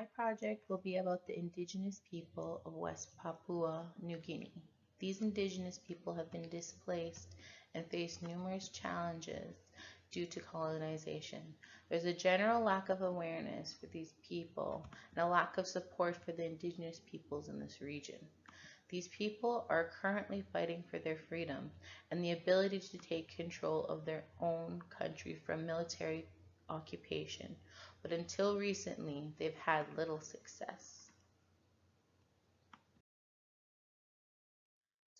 My project will be about the indigenous people of West Papua New Guinea. These indigenous people have been displaced and face numerous challenges due to colonization. There's a general lack of awareness for these people and a lack of support for the indigenous peoples in this region. These people are currently fighting for their freedom and the ability to take control of their own country from military occupation, but until recently, they've had little success.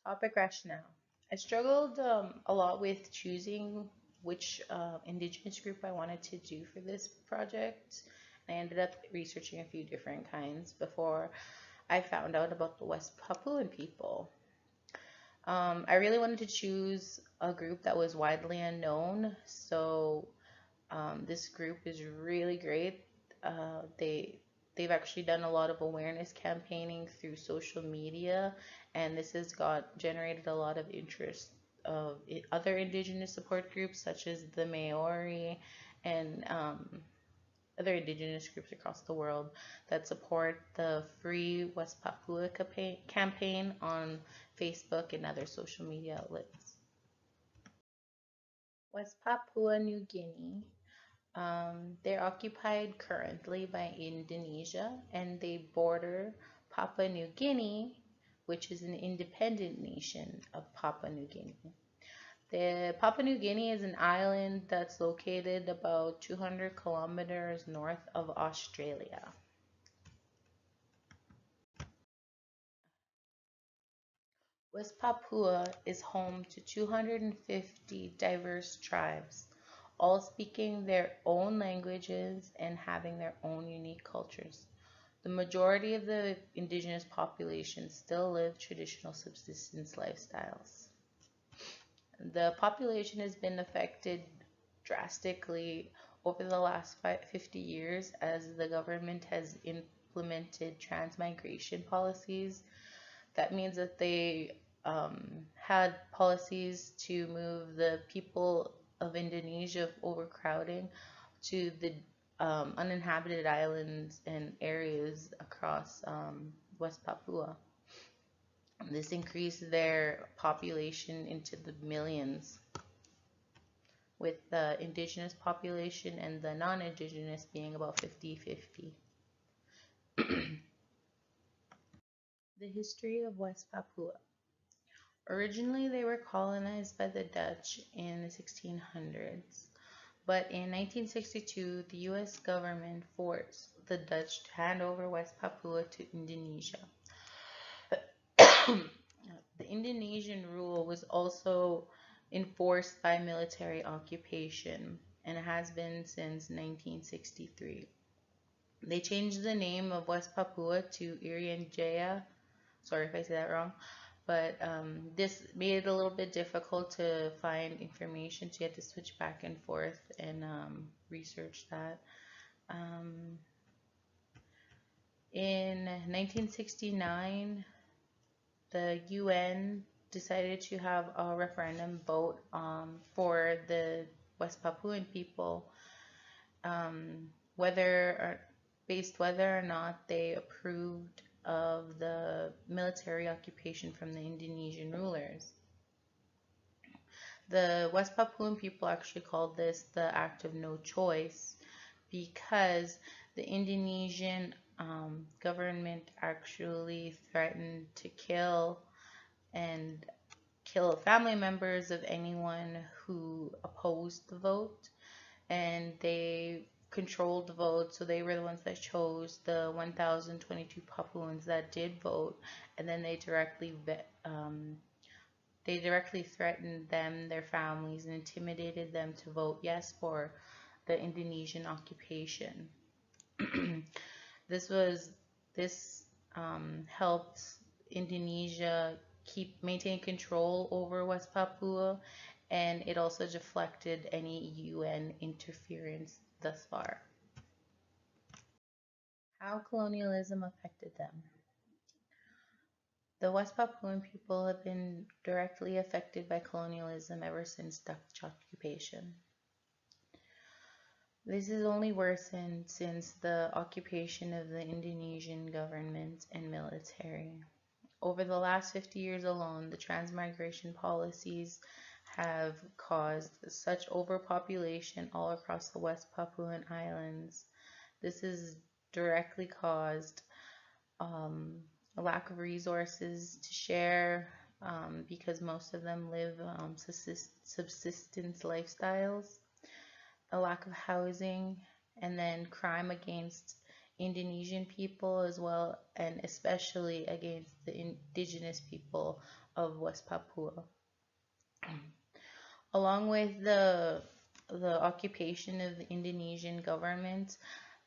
Topic rationale. I struggled a lot with choosing which Indigenous group I wanted to do for this project. I ended up researching a few different kinds before I found out about the West Papuan people. I really wanted to choose a group that was widely unknown, so this group is really great. They've actually done a lot of awareness campaigning through social media, and this has generated a lot of interest of other indigenous support groups such as the Maori and other indigenous groups across the world that support the Free West Papua campaign on Facebook and other social media outlets. West Papua New Guinea. They're occupied currently by Indonesia and they border Papua New Guinea, which is an independent nation of Papua New Guinea. The Papua New Guinea is an island that's located about 200 kilometers north of Australia. West Papua is home to 250 diverse tribes, all speaking their own languages and having their own unique cultures. The majority of the indigenous population still live traditional subsistence lifestyles. The population has been affected drastically over the last 50 years as the government has implemented transmigration policies. That means that they had policies to move the people of Indonesia of overcrowding to the uninhabited islands and areas across West Papua. This increased their population into the millions, with the indigenous population and the non-indigenous being about 50-50. The history of West Papua. Originally, they were colonized by the Dutch in the 1600s, but in 1962, the U.S. government forced the Dutch to hand over West Papua to Indonesia. The Indonesian rule was also enforced by military occupation and has been since 1963. They changed the name of West Papua to Irian Jaya. Sorry if I say that wrong. But this made it a little bit difficult to find information, so you had to switch back and forth and research that. In 1969, the UN decided to have a referendum vote for the West Papuan people, whether or not they approved of the military occupation from the Indonesian rulers. The West Papuan people actually called this the act of no choice because the Indonesian government actually threatened to kill family members of anyone who opposed the vote, and they controlled the vote, so they were the ones that chose the 1,022 Papuans that did vote, and then they directly threatened them, their families, and intimidated them to vote yes for the Indonesian occupation. This helped Indonesia maintain control over West Papua, and it also deflected any UN interference thus far. How colonialism affected them. The West Papuan people have been directly affected by colonialism ever since Dutch occupation. This has only worsened since the occupation of the Indonesian government and military. Over the last 50 years alone, the transmigration policies have caused such overpopulation all across the West Papuan Islands. This has directly caused a lack of resources to share because most of them live subsistence lifestyles, a lack of housing, and then crime against Indonesian people as well, and especially against the indigenous people of West Papua. Along with the occupation of the Indonesian government,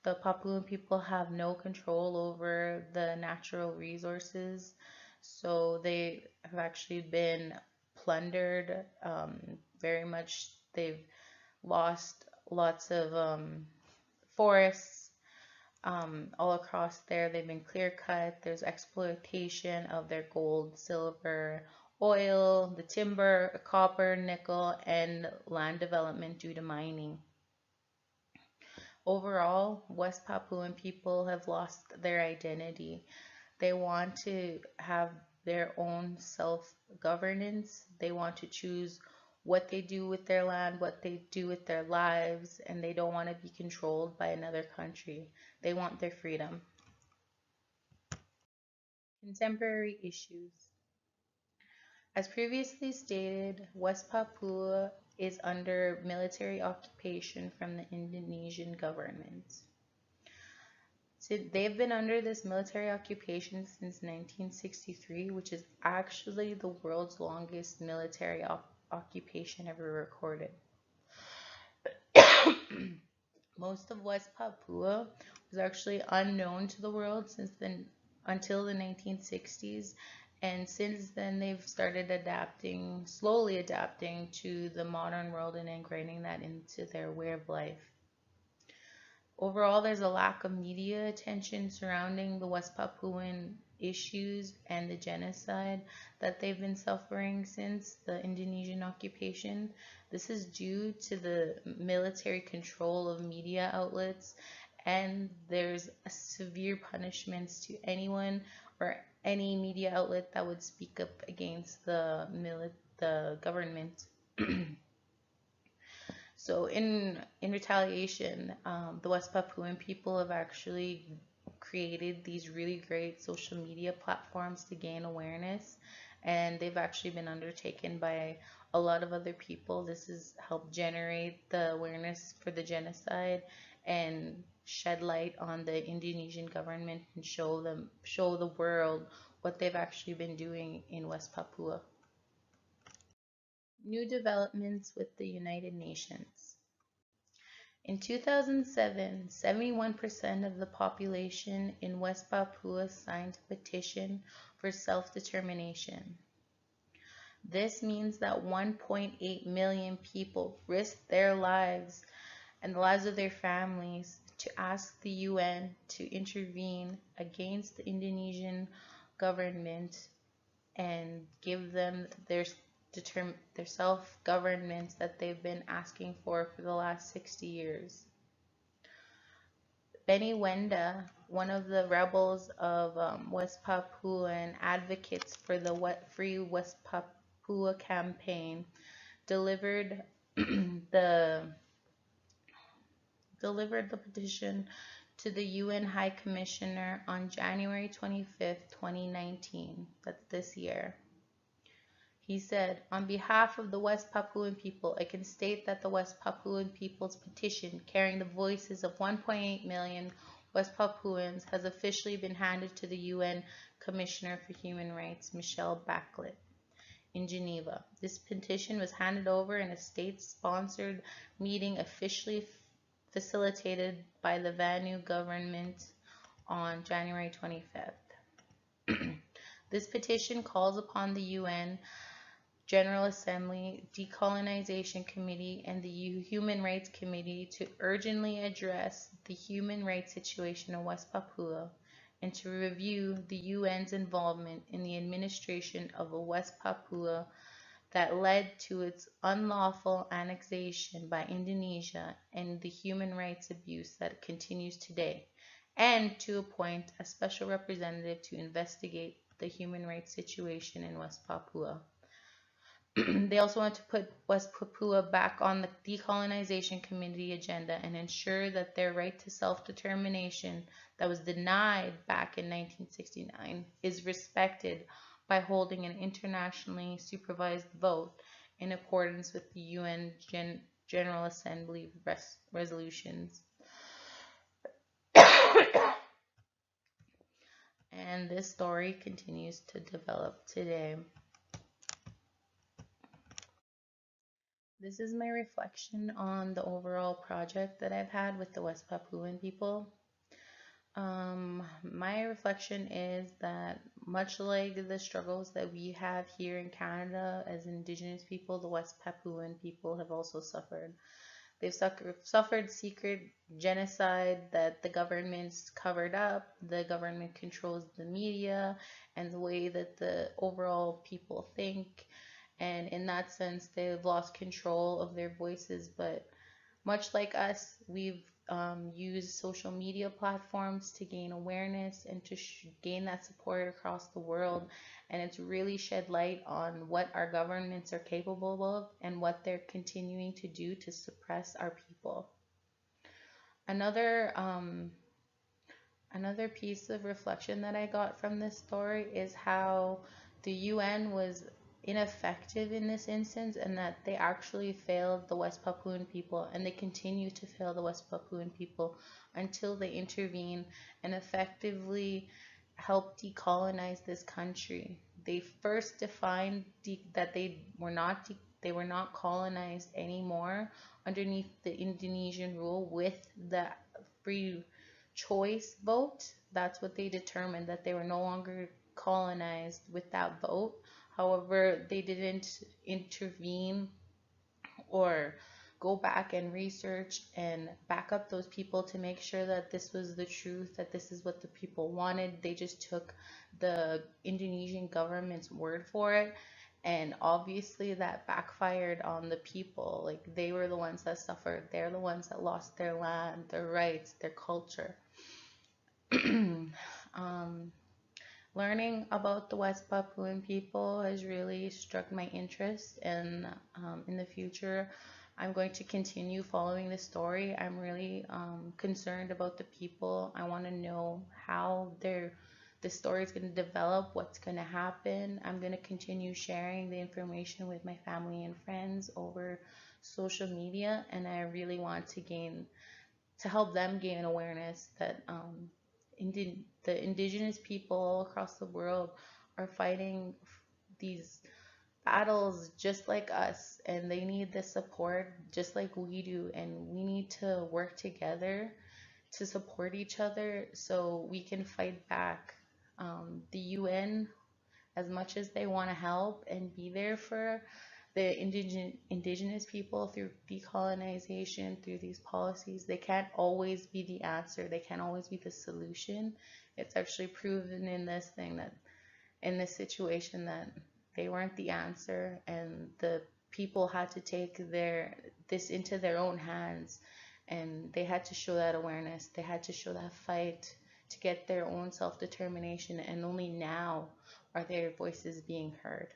the Papuan people have no control over the natural resources, so they have actually been plundered very much. They've lost lots of forests all across there. They've been clear cut. There's exploitation of their gold, silver, oil, the timber, copper, nickel, and land development due to mining. Overall, West Papuan people have lost their identity. They want to have their own self-governance. They want to choose what they do with their land, what they do with their lives, and they don't want to be controlled by another country. They want their freedom. Contemporary issues. As previously stated, West Papua is under military occupation from the Indonesian government. So they've been under this military occupation since 1963, which is actually the world's longest military occupation ever recorded. Most of West Papua was actually unknown to the world since then until the 1960s, and since then they've started adapting, slowly adapting to the modern world and ingraining that into their way of life. Overall, there's a lack of media attention surrounding the West Papuan issues and the genocide that they've been suffering since the Indonesian occupation. This is due to the military control of media outlets, and there's severe punishments to anyone or any media outlet that would speak up against the government. So in retaliation, the West Papuan people have actually created these really great social media platforms to gain awareness, and they've actually been undertaken by a lot of other people. This has helped generate the awareness for the genocide and shed light on the Indonesian government and show the world what they've actually been doing in West Papua. New developments with the United Nations. In 2007, 71% of the population in West Papua signed a petition for self-determination. This means that 1.8 million people risked their lives and the lives of their families to ask the UN to intervene against the Indonesian government and give them their self-government that they've been asking for the last 60 years. Benny Wenda, one of the rebels of West Papua and advocates for the Free West Papua Campaign, delivered the petition to the UN High Commissioner on January 25th, 2019. That's this year. He said, "On behalf of the West Papuan people, I can state that the West Papuan people's petition, carrying the voices of 1.8 million West Papuans, has officially been handed to the UN Commissioner for Human Rights, Michelle Bachelet, in Geneva. This petition was handed over in a state-sponsored meeting officially facilitated by the Vanuatu government on January 25th. This petition calls upon the UN General Assembly, Decolonization Committee, and the Human Rights Committee to urgently address the human rights situation in West Papua and to review the UN's involvement in the administration of the West Papua that led to its unlawful annexation by Indonesia and the human rights abuse that continues today, and to appoint a special representative to investigate the human rights situation in West Papua. They also want to put West Papua back on the decolonization committee agenda and ensure that their right to self-determination that was denied back in 1969 is respected by holding an internationally supervised vote in accordance with the UN General Assembly resolutions. And this story continues to develop today. This is my reflection on the overall project that I've had with the West Papuan people. My reflection is that much like the struggles that we have here in Canada as Indigenous people, the West Papuan people have also suffered. They've suffered secret genocide that the government's covered up. The government controls the media and the way that the overall people think. And in that sense, they've lost control of their voices. But much like us, we've used social media platforms to gain awareness and to gain that support across the world. And it's really shed light on what our governments are capable of and what they're continuing to do to suppress our people. Another piece of reflection that I got from this story is how the UN was ineffective in this instance, and that they actually failed the West Papuan people, and they continue to fail the West Papuan people until they intervene and effectively help decolonize this country. They first defined that they were not colonized anymore underneath the Indonesian rule with the free choice vote. That's what they determined, that they were no longer colonized with that vote. However, they didn't intervene or go back and research and back up those people to make sure that this was the truth, that this is what the people wanted. They just took the Indonesian government's word for it. And obviously that backfired on the people. Like, they were the ones that suffered. They're the ones that lost their land, their rights, their culture. Learning about the West Papuan people has really struck my interest, and in the future, I'm going to continue following the story. I'm really concerned about the people. I want to know how the story is going to develop, what's going to happen. I'm going to continue sharing the information with my family and friends over social media, and I really want to help them gain awareness that the Indigenous people all across the world are fighting these battles just like us, and they need the support just like we do, and we need to work together to support each other so we can fight back. The UN, as much as they want to help and be there for the indigenous people through decolonization, through these policies, they can't always be the answer. They can't always be the solution. It's actually proven in this situation that they weren't the answer, and the people had to take this into their own hands, and they had to show that awareness. They had to show that fight to get their own self-determination, and only now are their voices being heard.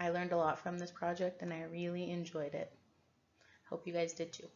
I learned a lot from this project, and I really enjoyed it. Hope you guys did too.